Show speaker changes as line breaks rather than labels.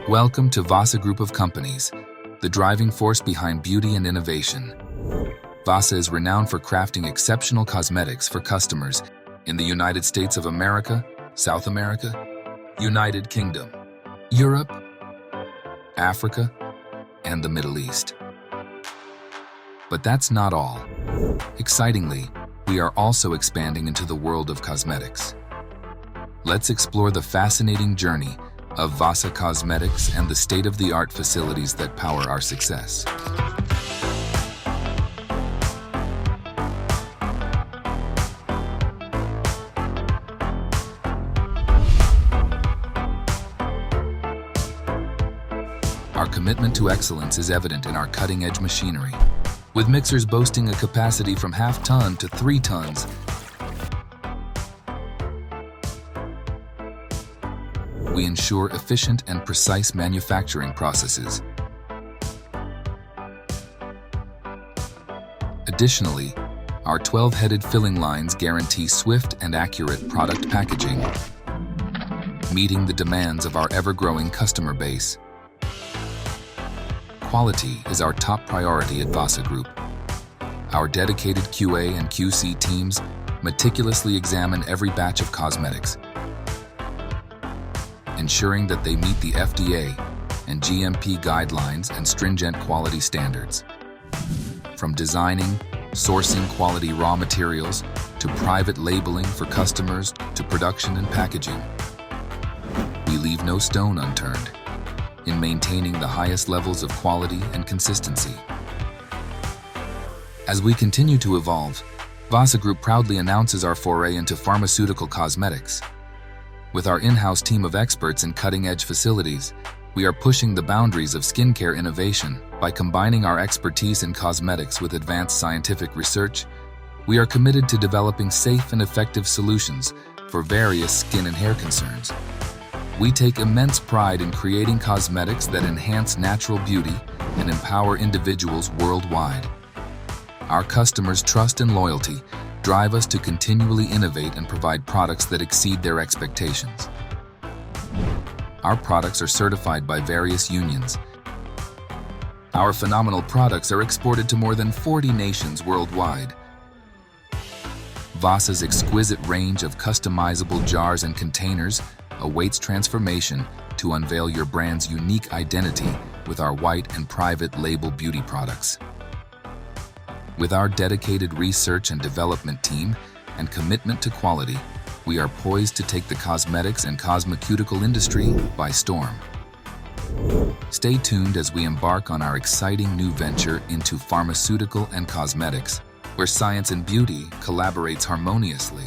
Welcome to Vasa Group of Companies, the driving force behind beauty and innovation. Vasa is renowned for crafting exceptional cosmetics for customers in the United States of America, South America, United Kingdom, Europe, Africa, and the Middle East. But that's not all. Excitingly, we are also expanding into the world of cosmetics. Let's explore the fascinating journey of Vasa Cosmetics and the state-of-the-art facilities that power our success. Our commitment to excellence is evident in our cutting-edge machinery, with mixers boasting a capacity from half ton to 3 tons. We ensure efficient and precise manufacturing processes. Additionally, our 12-headed filling lines guarantee swift and accurate product packaging, meeting the demands of our ever-growing customer base. Quality is our top priority at Vasa Group. Our dedicated QA and QC teams meticulously examine every batch of cosmetics, ensuring that they meet the FDA and GMP guidelines and stringent quality standards. From designing, sourcing quality raw materials, to private labeling for customers, to production and packaging, we leave no stone unturned in maintaining the highest levels of quality and consistency. As we continue to evolve, Vasa Group proudly announces our foray into pharmaceutical cosmetics. With our in-house team of experts in cutting-edge facilities, we are pushing the boundaries of skincare innovation. By combining our expertise in cosmetics with advanced scientific research, we are committed to developing safe and effective solutions for various skin and hair concerns. We take immense pride in creating cosmetics that enhance natural beauty and empower individuals worldwide. Our customers' trust and loyalty drive us to continually innovate and provide products that exceed their expectations. Our products are certified by various unions. Our phenomenal products are exported to more than 40 nations worldwide. Vasa's exquisite range of customizable jars and containers awaits transformation to unveil your brand's unique identity with our white and private label beauty products. With our dedicated research and development team and commitment to quality, we are poised to take the cosmetics and cosmeceutical industry by storm. Stay tuned as we embark on our exciting new venture into pharmaceutical and cosmetics, where science and beauty collaborates harmoniously.